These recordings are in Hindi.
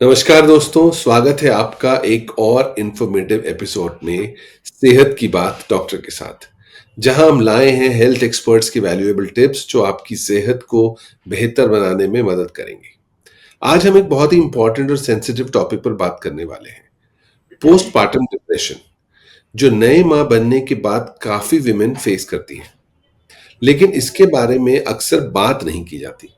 नमस्कार दोस्तों, स्वागत है आपका एक और इन्फॉर्मेटिव एपिसोड में सेहत की बात डॉक्टर के साथ, जहां हम लाए हैं हेल्थ एक्सपर्ट्स की वैल्यूएबल टिप्स जो आपकी सेहत को बेहतर बनाने में मदद करेंगे। आज हम एक बहुत ही इंपॉर्टेंट और सेंसिटिव टॉपिक पर बात करने वाले हैं, पोस्टपार्टम डिप्रेशन, जो नए मां बनने के बाद काफी विमेन फेस करती हैं, लेकिन इसके बारे में अक्सर बात नहीं की जाती।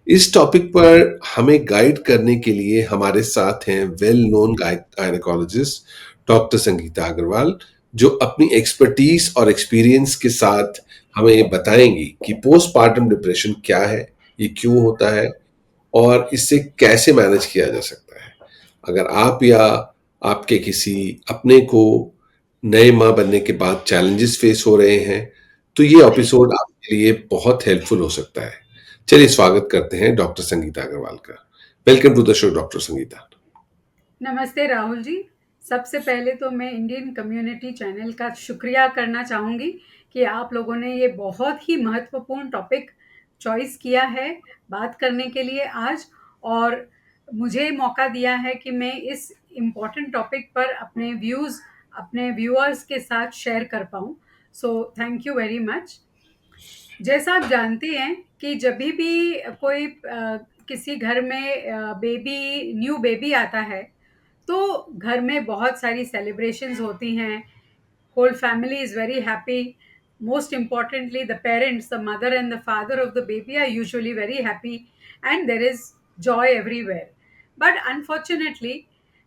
इस टॉपिक पर हमें गाइड करने के लिए हमारे साथ हैं well known gynaecologist doctor Sangeeta Agarwal, जो अपनी एक्सपर्टीज और एक्सपीरियंस के साथ हमें ये बताएंगी कि पोस्टपार्टम डिप्रेशन क्या है, ये क्यों होता है और इससे कैसे मैनेज किया जा सकता है। अगर आप या आपके किसी अपने को नए माँ बनने के बाद चैलेंजेस फेस हो रहे हैं, तो ये एपिसोड आपके लिए बहुत हेल्पफुल हो सकता है। चलिए स्वागत करते हैं डॉक्टर संगीता अग्रवाल का। Welcome to the show doctor Sangeeta. नमस्ते राहुल जी। सबसे पहले तो मैं इंडियन कम्युनिटी चैनल का शुक्रिया करना चाहूँगी कि आप लोगों ने ये बहुत ही महत्वपूर्ण टॉपिक चॉइस किया है बात करने के लिए आज, और मुझे मौका दिया है कि मैं इस इम्पोर्टेंट टॉपिक पर अपने व्यूज़ अपने व्यूअर्स के साथ शेयर कर पाऊँ। So thank you very much. जैसा आप जानते हैं कि जब भी कोई किसी घर में बेबी न्यू बेबी आता है, तो घर में बहुत सारी सेलिब्रेशंस होती हैं। Whole family is very happy. Most importantly the parents, the mother and the father of the baby are usually very happy and there is joy everywhere. But unfortunately,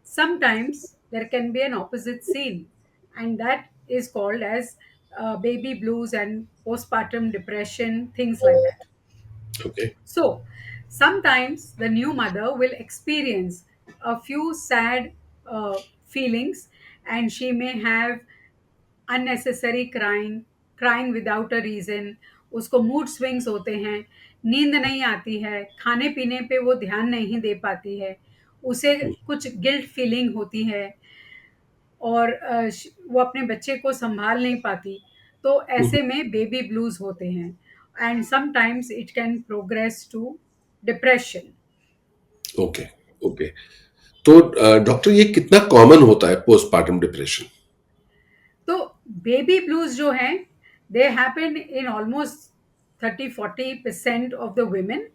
sometimes there can be an opposite scene, and that is called as baby blues and postpartum depression, things like that. Okay. So, sometimes the new mother will experience a few sad feelings, and she may have unnecessary crying without a reason. उसको मूड स्विंग्स होते हैं, नींद नहीं आती है, खाने पीने पे वो ध्यान नहीं दे पाती है, उसे कुछ गिल्ट फीलिंग होती है, और वो अपने बच्चे को संभाल नहीं पाती। तो ऐसे में बेबी ब्लूज होते हैं, and sometimes it can progress to depression. Okay. Okay. तो डॉक्टर, ये कितना कॉमन होता है पोस्टपार्टम डिप्रेशन? तो बेबी ब्लूज जो हैं, they happen in almost 30-40% of the women.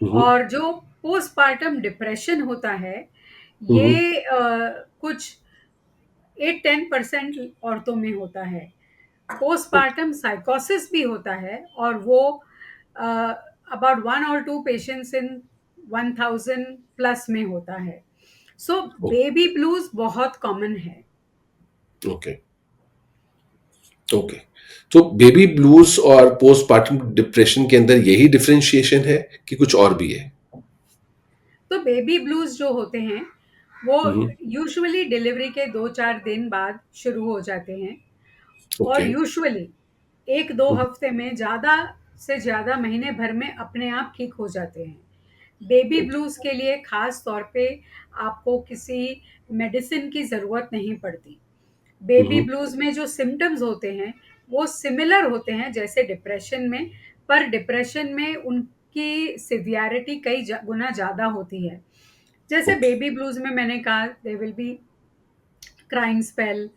Hmm. और जो पोस्टपार्टम डिप्रेशन होता है, हम्म। ये कुछ 8-10% औरतों में होता है। ओके। पोस्टपार्टम साइकोसिस भी होता है, और वो अबाउट 1 और 2 पेशेंट्स इन 1000 प्लस में होता है। सो बेबी ब्लूज बहुत कॉमन है। ओके। ओके। तो बेबी ब्लूज और पोस्टपार्टम डिप्रेशन के अंदर यही डिफरेंशिएशन है कि कुछ और भी है? तो बेबी ब्लूज जो होते हैं, वो हम्म। यूजुअली डिलीवरी के 2-4 दिन बाद शुरू हो जाते हैं, और ओके। यूजुअली 1-2 हफ्ते में, ज़्यादा से ज़्यादा महीने भर में अपने आप ठीक हो जाते हैं। बेबी ब्लूज़ के लिए ख़ास तौर पे आपको किसी मेडिसिन की ज़रूरत नहीं पड़ती। बेबी हम्म। ब्लूज़ में जो सिम्पटम्स होते हैं, वो सिमिलर होते हैं जैसे डिप्रेशन में, पर डिप्रेशन में उनकी सिवियरिटी कई गुना ज़्यादा होती है। जैसे ओके। बेबी ब्लूज़ में मैंने कहा, there will be crying spell,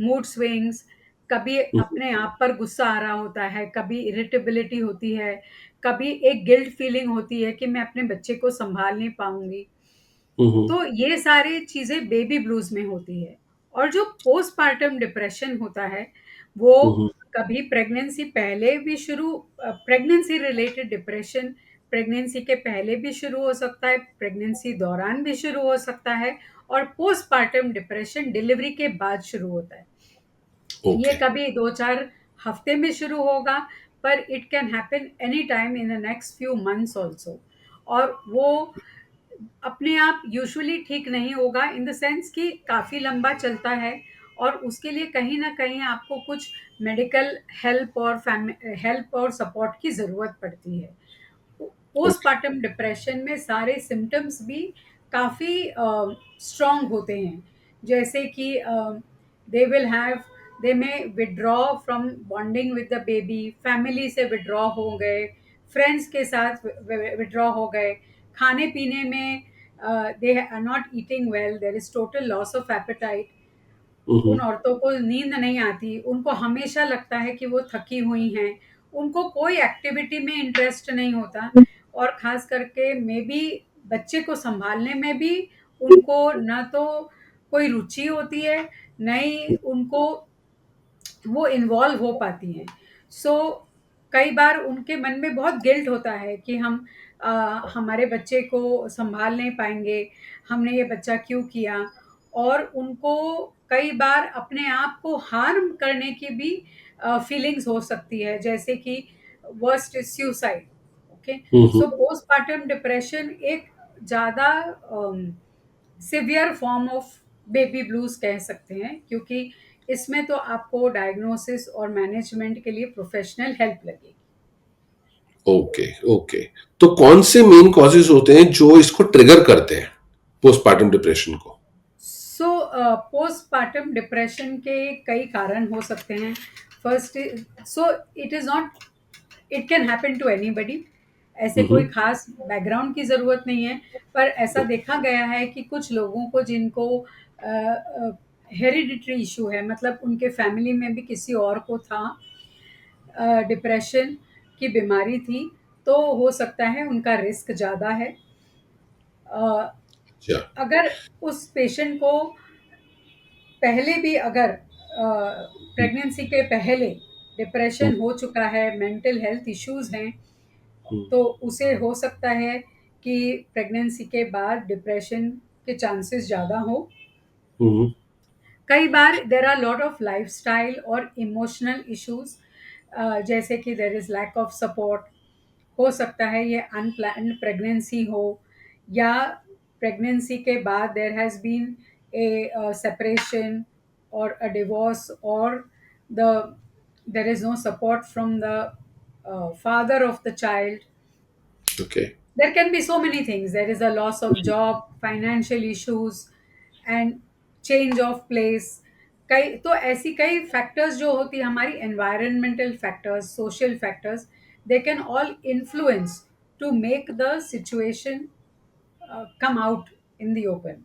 mood swings, कभी अपने आप पर गुस्सा आ रहा होता है, कभी इरिटेबिलिटी होती है, कभी एक गिल्ट फीलिंग होती है कि मैं अपने बच्चे को संभाल नहीं पाऊंगी। हम्म। तो ये सारी चीज़ें बेबी ब्लूज में होती है। और जो पोस्टपार्टम डिप्रेशन होता है, वो हम्म। कभी प्रेगनेंसी पहले भी शुरू, प्रेगनेंसी रिलेटेड डिप्रेशन प्रेगनेंसी के पहले भी शुरू हो सकता है, प्रेगनेंसी दौरान भी शुरू हो सकता है, और पोस्टपार्टम डिप्रेशन डिलीवरी के बाद शुरू होता है। ये ओके। कभी 2-4 हफ्ते में शुरू होगा, पर it can happen any time in the next few months also. और वो अपने आप यूजुअली ठीक नहीं होगा, इन द सेंस कि काफ़ी लंबा चलता है, और उसके लिए कहीं न कहीं आपको कुछ मेडिकल हेल्प और सपोर्ट की ज़रूरत पड़ती है। ओके। पोस्टपार्टम डिप्रेशन में सारे सिम्पटम्स भी काफ़ी स्ट्रॉन्ग होते हैं। जैसे कि दे will have they may withdraw from bonding with the baby, family से विथड्रॉ हो गए, फ्रेंड्स के साथ विथड्रॉ हो गए, खाने पीने में they are not eating well, there is total loss of appetite. हम्म। उन औरतों को नींद नहीं आती, उनको हमेशा लगता है कि वो थकी हुई हैं, उनको कोई एक्टिविटी में इंटरेस्ट नहीं होता, और ख़ास करके मे बी बच्चे को सँभालने में भी उनको ना तो कोई रुचि होती है, ना ही उनको वो इन्वॉल्व हो पाती हैं। सो कई बार उनके मन में बहुत गिल्ट होता है कि हम अ, हमारे बच्चे को सँभाल नहीं पाएँगे, हमने ये बच्चा क्यों किया? और उनको कई बार अपने आप को हार्म करने की भी फीलिंग्स हो सकती है, जैसे कि worst is suicide, okay? Hmm. So postpartum depression एक ज़्यादा severe form of baby blues कह सकते हैं, क्योंकि इसमें तो आपको डायग्नोसिस और मैनेजमेंट के लिए प्रोफेशनल हेल्प लगेगी। Okay, okay. तो कौन से मेन कॉजेज होते हैं जो इसको ट्रिगर करते हैं, पोस्टपार्टम डिप्रेशन को? सो पोस्टपार्टम डिप्रेशन के कई कारण हो सकते हैं। First, so it is not, it can happen to anybody. ऐसे कोई हम्म। खास बैकग्राउंड की ज़रूरत नहीं है, पर ऐसा देखा गया है कि कुछ लोगों को जिनको हेरिडिटरी इशू है, मतलब उनके फैमिली में भी किसी और को था, डिप्रेशन की बीमारी थी, तो हो सकता है उनका रिस्क ज़्यादा है। अ, अच्छा। अगर उस पेशेंट को पहले भी अगर प्रेगनेंसी के पहले हम्म। डिप्रेशन हो चुका है, मेंटल हेल्थ इश्यूज़ हैं, हम्म। तो उसे हो सकता है कि प्रेगनेंसी के बाद डिप्रेशन के चांसेस ज़्यादा हो। हम्म। कई बार there are lot of lifestyle और इमोशनल इश्यूज, जैसे कि there is lack of support. हो सकता है ये अनप्लान्ड प्रेगनेंसी हो, या प्रेगनेंसी के बाद there has been a separation और अ डिवोर्स, और the there is no support from the father of the child. Okay. There can be so many things. There is a loss of job, financial issues, and change of place. कई तो ऐसी कई फैक्टर्स जो होती है हमारी, environmental factors, social factors, they can all influence to make the situation come out in the open.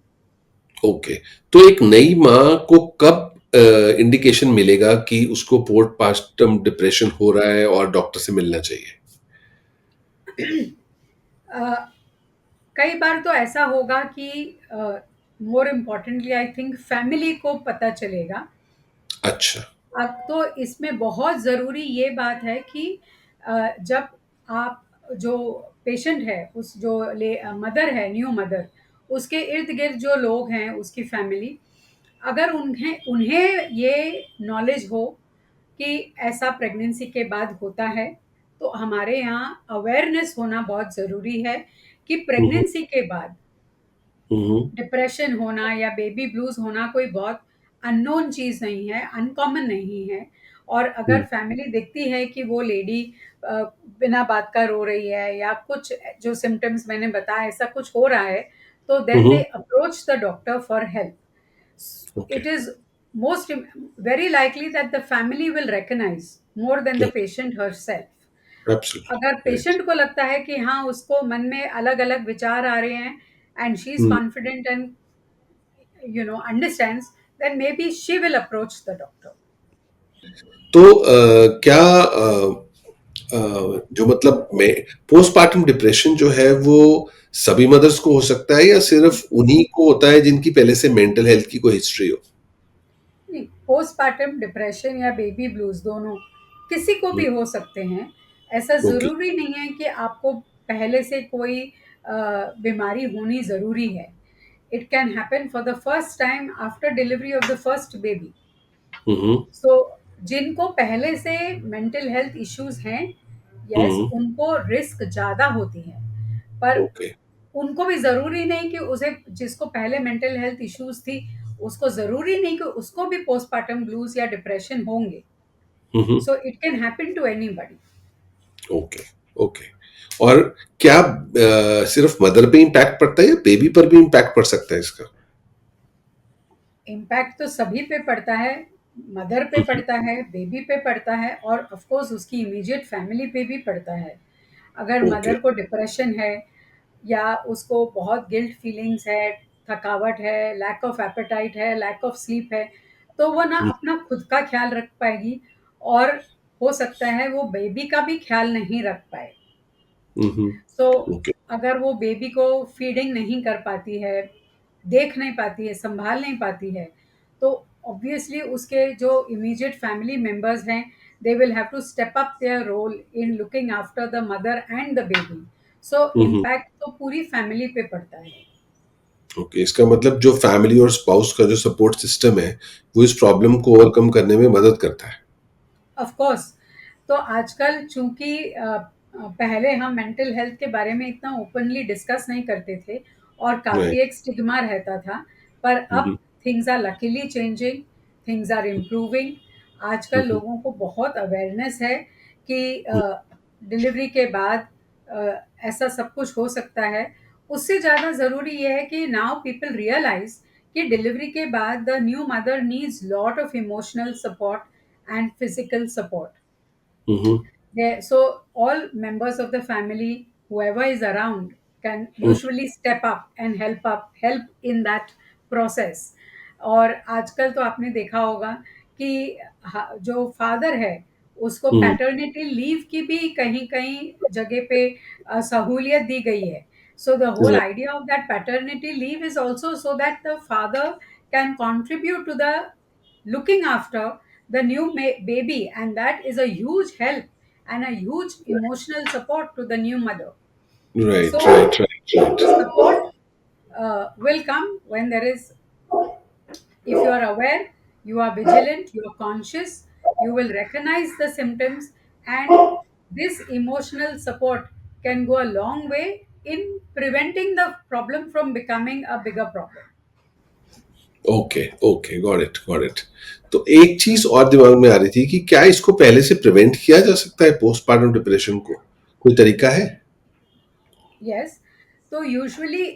Okay. तो एक नई माँ को कब इंडिकेशन मिलेगा कि उसको पोस्टपार्टम डिप्रेशन हो रहा है और डॉक्टर से मिलना चाहिए? कई बार तो ऐसा होगा कि more importantly I think family को पता चलेगा। अच्छा। अब तो इसमें बहुत ज़रूरी ये बात है कि जब आप जो पेशेंट है, उस जो मदर है, न्यू मदर, उसके इर्द-गिर्द जो लोग हैं, उसकी फैमिली, अगर उन्हें उन्हें ये नॉलेज हो कि ऐसा प्रेगनेंसी के बाद होता है, तो हमारे यहाँ अवेयरनेस होना बहुत ज़रूरी है कि हम्म। प्रेगनेंसी के बाद हम्म। डिप्रेशन होना या बेबी ब्लूज़ होना कोई बहुत अननोन चीज़ नहीं है, अनकॉमन नहीं है। और अगर हम्म। फैमिली देखती है कि वो लेडी बिना बात का रो रही है, या कुछ जो सिम्पटम्स मैंने बताया ऐसा कुछ हो रहा है, तो then they hmm. Approach the doctor for help. Okay. It is most very likely that the family will recognize more than the patient herself. अगर एब्सोल्युटली राइट। पेशेंट को लगता है कि हाँ, उसको मन में अलग-अलग विचार आ रहे हैं, and she is confident and understands, then maybe she will approach the doctor. तो क्या जो मतलब मैं पोस्टपार्टम डिप्रेशन जो है वो सभी मदर्स को हो सकता है या सिर्फ उन्हीं को होता है जिनकी पहले से मेंटल हेल्थ की कोई हिस्ट्री हो? नहीं, पोस्टपार्टम डिप्रेशन या बेबी ब्लूज़ दोनों किसी को भी हो सकते हैं। ऐसा ओके। ज़रूरी नहीं है कि आपको पहले से कोई बीमारी होनी ज़रूरी है। It can happen for the first time after delivery of the first baby. Hmm. So जिनको पहले से मेंटल हेल्थ इश्यूज़ हैं, यस, हम्म। उनको रिस्क ज़्यादा होती है। पर ओके। उनको भी ज़रूरी नहीं कि उसे, जिसको पहले मेंटल हेल्थ इश्यूज़ थी, उसको ज़रूरी नहीं कि उसको भी पोस्टपार्टम ब्लूज़ या डिप्रेशन होंगे। Hmm. So it can happen to anybody. Okay. Okay. और क्या सिर्फ मदर पे इम्पैक्ट पड़ता है या बेबी पर भी इम्पैक्ट पड़ सकता है इसका? इम्पैक्ट तो सभी पे पड़ता है, मदर पे हम्म। पड़ता है, बेबी पे पड़ता है, और ऑफ कोर्स उसकी इमीडिएट फैमिली पे भी पड़ता है। अगर ओके। मदर को डिप्रेशन है, या उसको बहुत गिल्ट फीलिंग्स है, थकावट है, लैक ऑफ एपेटाइट है, लैक ऑफ स्लीप है, तो वो ना हुँ, अपना खुद का ख्याल रख पाएगी और हो सकता है वो बेबी का भी ख्याल नहीं रख पाए। हुँ, हुँ, सो ओके, अगर वो बेबी को फीडिंग नहीं कर पाती है, देख नहीं पाती है, संभाल नहीं पाती है, तो ऑब्वियसली उसके जो इमीडिएट फैमिली मेंबर्स हैं, they will have to step up their role in looking after the mother and the baby. So hmm, hmm, impact तो पूरी फैमिली पे पड़ता है। ओके। इसका मतलब जो फैमिली और स्पाउस का जो सपोर्ट सिस्टम है, वो इस प्रॉब्लम को ओवरकम करने में मदद करता है। Of course. तो आजकल चूंकि पहले हम मेंटल हेल्थ के बारे में इतना ओपनली डिस्कस नहीं करते थे और काफ़ी राइट। एक स्टिग्मा रहता था, पर हुँ, अब hmm, things are luckily changing, things are improving. Hmm, आजकल हुँ, लोगों को बहुत अवेयरनेस है कि हुँ, डिलीवरी के बाद ऐसा सब कुछ हो सकता है। उससे ज़्यादा ज़रूरी ये है कि नाउ पीपल रियलाइज कि डिलीवरी के बाद the new mother needs lot of emotional support and physical support. Hmm, hmm, So all members of the family, whoever is around, can hmm, usually step up, help in that process. और आजकल तो आपने देखा होगा कि जो फादर है उसको हुँ, पैटर्निटी लीव की भी कहीं कहीं जगह पे सहूलियत दी गई है. So the whole right, idea of that paternity leave is also so that the father can contribute to the looking after the new baby, and that is a huge help and a huge emotional support to the new mother. Right, So right, right, right. support will come when there is, if you are aware, you are vigilant, you are conscious, you will recognize the symptoms, and this emotional support can go a long way in preventing the problem from becoming a bigger problem. Okay, okay, got it, got it. तो एक चीज़ और दिमाग में आ रही थी कि क्या इसको पहले से प्रिवेंट किया जा सकता है पोस्टपार्टम डिप्रेशन को? कोई तरीका है? यस। तो यूजुअली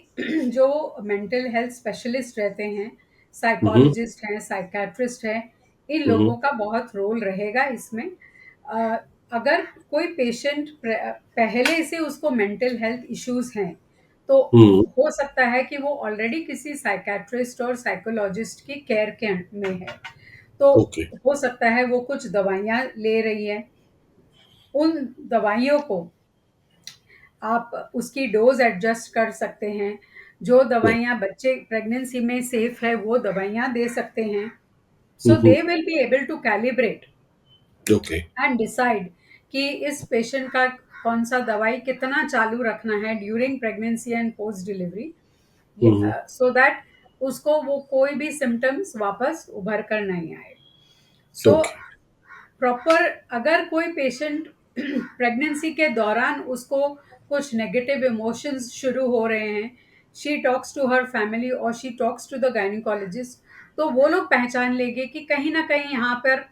जो मेंटल हेल्थ स्पेशलिस्ट रहते हैं, हुँ, हुँ, साइकोलॉजिस्ट हैं, साइकियाट्रिस्ट हैं, इन हुँ, हुँ, लोगों का बहुत रोल रहेगा इसमें। अ, अगर कोई पेशेंट पहले से उसको मेंटल हेल्थ इश्यूज हैं, तो हुँ, हो सकता है कि वो ऑलरेडी किसी साइकियाट्रिस्ट और साइकोलॉजिस्ट की केयर के में है। तो ओके। हो सकता है वो कुछ दवाइयाँ ले रही है, उन दवाइयों को आप उसकी डोज एडजस्ट कर सकते हैं। जो राइट, दवाइयाँ बच्चे प्रेगनेंसी में सेफ है, वो दवाइयाँ दे सकते हैं। Hmm, so hmm, they will be able to calibrate okay, and decide कि इस पेशेंट का कौन सा दवाई कितना चालू रखना है during pregnancy and post delivery, hmm, hmm, so that उसको वो कोई भी सिम्टम्स वापस उभर कर नहीं आए। सो ओके, प्रॉपर, अगर कोई पेशेंट प्रेगनेंसी के दौरान उसको कुछ नेगेटिव इमोशंस शुरू हो रहे हैं, she talks to her family और she talks to the gynaecologist, तो वो लोग पहचान लेंगे कि कहीं ना कहीं यहाँ पर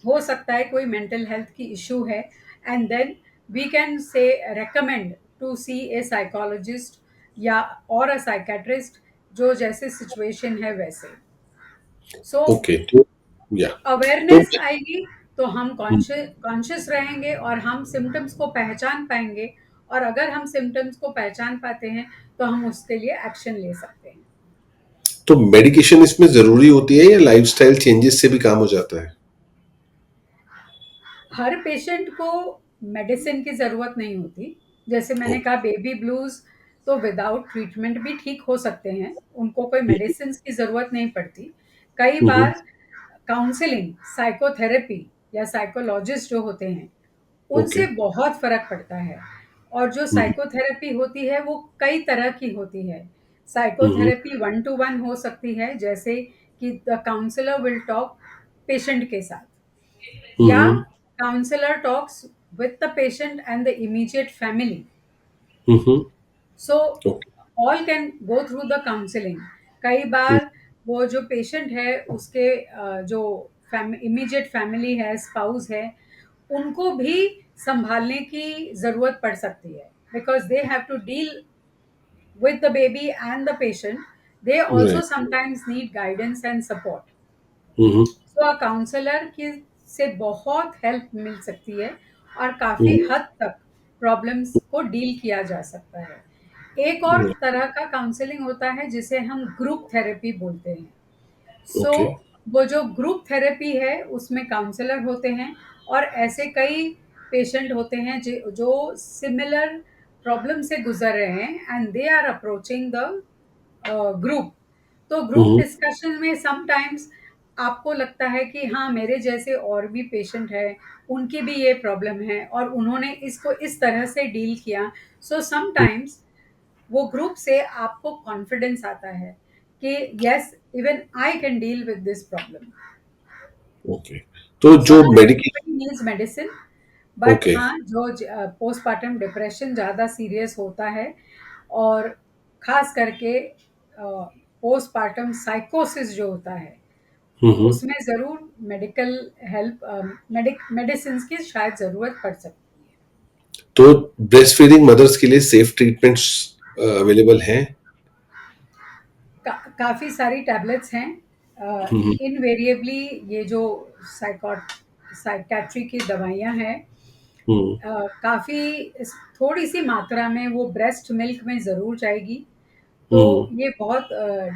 हो सकता है कोई मेंटल हेल्थ की इशू है, and then we can say recommend to see a psychologist या और अ साइकेट्रिस्ट, जो जैसे सिचुएशन है वैसे। सो ओके, तो या तो अवेयरनेस आएगी तो हम हुँ, कॉन्शियस रहेंगे और हम सिम्टम्स को पहचान पाएंगे, और अगर हम सिम्टम्स को पहचान पाते हैं तो हम उसके लिए एक्शन ले सकते हैं। तो मेडिकेशन इसमें ज़रूरी होती है या लाइफ़स्टाइल चेंजेस से भी काम हो जाता है? हर पेशेंट को मेडिसिन की ज़रूरत नहीं होती। जैसे मैंने ओके, कहा बेबी ब्लूज़ तो विदाउट ट्रीटमेंट भी ठीक हो सकते हैं, उनको कोई हुँ, मेडिसिन की ज़रूरत नहीं पड़ती। कई हुँ, हुँ, बार काउंसलिंग, साइकोथेरेपी या साइकोलॉजिस्ट जो होते हैं, ओके, उनसे बहुत फ़र्क पड़ता है। और जो हुँ, साइकोथेरेपी होती है वो कई तरह की होती है। Hmm, hmm, psychotherapy one to one हो सकती है, जैसे कि the counsellor will talk patient के साथ, हुँ, या hmm, counsellor talks with the patient and the immediate family. Hmm, hmm, so okay, all can go through the counselling. कई हुँ, बार वो जो पेशेंट है उसके जो इमीडिएट फैमिली है, स्पाउस है, उनको भी संभालने की ज़रूरत पड़ सकती है, because they have to deal with the baby and the patient. They also right, sometimes need guidance and support. Hmm, hmm, So a counsellor की से बहुत हेल्प मिल सकती है और हुँ, काफ़ी हद तक प्रॉब्लम्स को डील किया जा सकता है। एक और तरह का काउंसलिंग होता है जिसे हम ग्रुप थेरेपी बोलते हैं। So okay. वो जो ग्रुप थेरेपी है उसमें काउंसलर होते हैं और ऐसे कई पेशेंट होते हैं जो सिमिलर प्रॉब्लम से गुजर रहे हैं and they are approaching the group. तो ग्रुप हम्म। डिस्कशन में समटाइम्स आपको लगता है कि हाँ मेरे जैसे और भी पेशेंट है, उनकी भी ये प्रॉब्लम है और उन्होंने इसको इस तरह से डील किया। सो समटाइम्स वो ग्रुप से आपको कॉन्फिडेंस आता है कि yes even I can deal with this problem. Okay. तो सो जो not medication. Everybody needs medicine, but okay. हाँ जो पोस्टमार्टम डिप्रेशन ज़्यादा सीरियस होता है और खास करके पोस्टमार्टम साइकोसिस जो होता है हम्म। उसमें ज़रूर मेडिकल हेल्प मेडिसिन की शायद ज़रूरत पड़ सकती है। तो ब्रेस्ट फीडिंग मदर्स के लिए सेफ ट्रीटमेंट्स अवेलेबल हैं? काफ़ी सारी टैबलेट्स हैं। हम्म। इनवेरिएबली ये जो साइकेट्री की दवाइयाँ हैं, हम्म। काफ़ी थोड़ी सी मात्रा में वो ब्रेस्ट मिल्क में ज़रूर जाएगी। तो हम्म। ये बहुत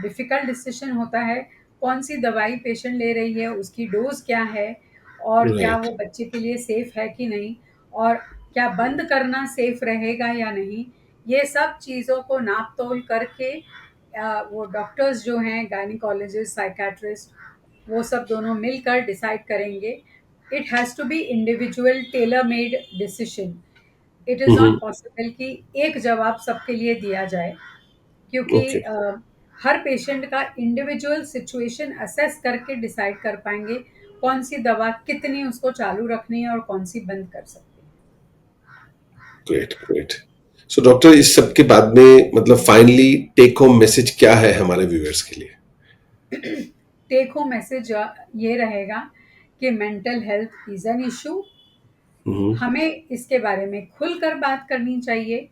डिफ़िकल्ट डिसीजन होता है, कौन सी दवाई पेशेंट ले रही है, उसकी डोज़ क्या है और क्या राइट। वो बच्चे के लिए सेफ़ है कि नहीं और क्या बंद करना सेफ़ रहेगा या नहीं। ये सब चीज़ों को नाप-तोल करके वो डॉक्टर्स जो हैं गायनेकोलॉजिस्ट, साइकियाट्रिस्ट, वो सब दोनों मिलकर डिसाइड करेंगे। It has to be individual tailor made decision. It is hmm. Not possible कि एक जवाब सबके लिए दिया जाए, क्योंकि ओके। हर पेशेंट का इंडिविजुअल सिचुएशन असेस करके डिसाइड कर पाएंगे कौन सी दवा कितनी उसको चालू रखनी है और कौन सी बंद कर सकते हैं। Great, great. सो डॉक्टर, इस सब के बाद में मतलब फाइनली टेक होम मैसेज क्या है हमारे व्यूअर्स के लिए? टेक होम मैसेज ये रहेगा कि mental health is an issue. Hmm. हमें इसके बारे में खुलकर बात करनी चाहिए,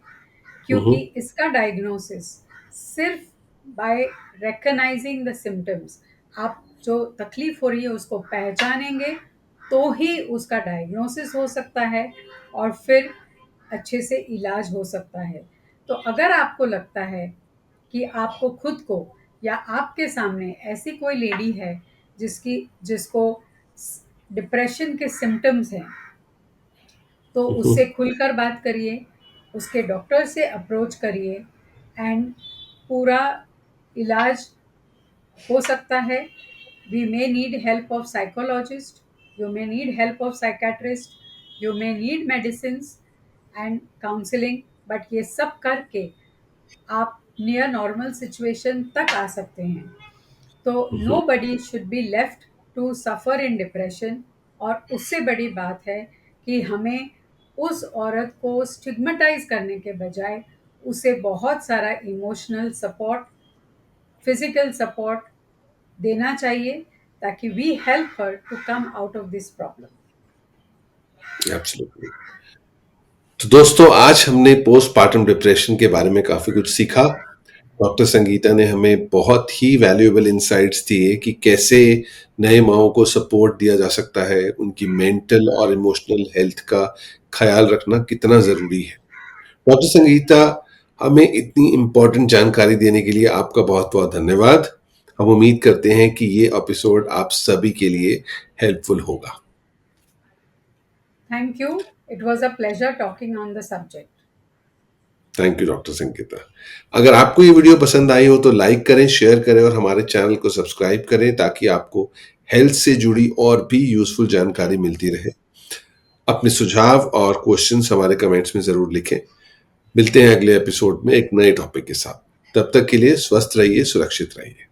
क्योंकि हम्म। इसका डायग्नोसिस सिर्फ बाय रिकग्नाइजिंग द सिम्टम्स, आप जो तकलीफ हो रही है उसको पहचानेंगे तो ही उसका डायग्नोसिस हो सकता है और फिर अच्छे से इलाज हो सकता है। तो अगर आपको लगता है कि आपको खुद को या आपके सामने ऐसी कोई लेडी है जिसको डिप्रेशन के सिम्टम्स हैं, तो हम्म। उससे खुलकर बात करिए, उसके डॉक्टर से अप्रोच करिए एंड पूरा इलाज हो सकता है। We may need help of psychologist, you may need help of psychiatrist, you may need medicines and counselling, but ये सब करके आप नियर नॉर्मल सिचुएशन तक आ सकते हैं। तो hmm. Nobody should be left to suffer in depression. और उससे बड़ी बात है कि हमें उस औरत को स्टिग्मेटाइज करने के बजाय उसे बहुत सारा इमोशनल सपोर्ट, फिजिकल सपोर्ट देना चाहिए, ताकि we help her to come out of this problem. Absolutely. तो दोस्तों, आज हमने पोस्टपार्टम डिप्रेशन के बारे में काफी कुछ सीखा। डॉक्टर संगीता ने हमें बहुत ही वैल्यूएबल इंसाइट्स दिए कि कैसे नए माओं को सपोर्ट दिया जा सकता है, उनकी मेंटल और इमोशनल हेल्थ का ख्याल रखना कितना जरूरी है। डॉक्टर संगीता, हमें इतनी इम्पोर्टेंट जानकारी देने के लिए आपका बहुत बहुत धन्यवाद। हम उम्मीद करते हैं कि ये एपिसोड आप सभी के लिए हेल्पफुल होगा। Thank you. It was a pleasure talking on the subject. Thank you doctor Sangeeta. अगर आपको ये वीडियो पसंद आई हो तो लाइक करें, शेयर करें और हमारे चैनल को सब्सक्राइब करें ताकि आपको हेल्थ से जुड़ी और भी यूजफुल जानकारी मिलती रहे। अपने सुझाव और क्वेश्चंस हमारे कमेंट्स में जरूर लिखें। मिलते हैं अगले एपिसोड में एक नए टॉपिक के साथ। तब तक के लिए स्वस्थ रहिए, सुरक्षित रहिए।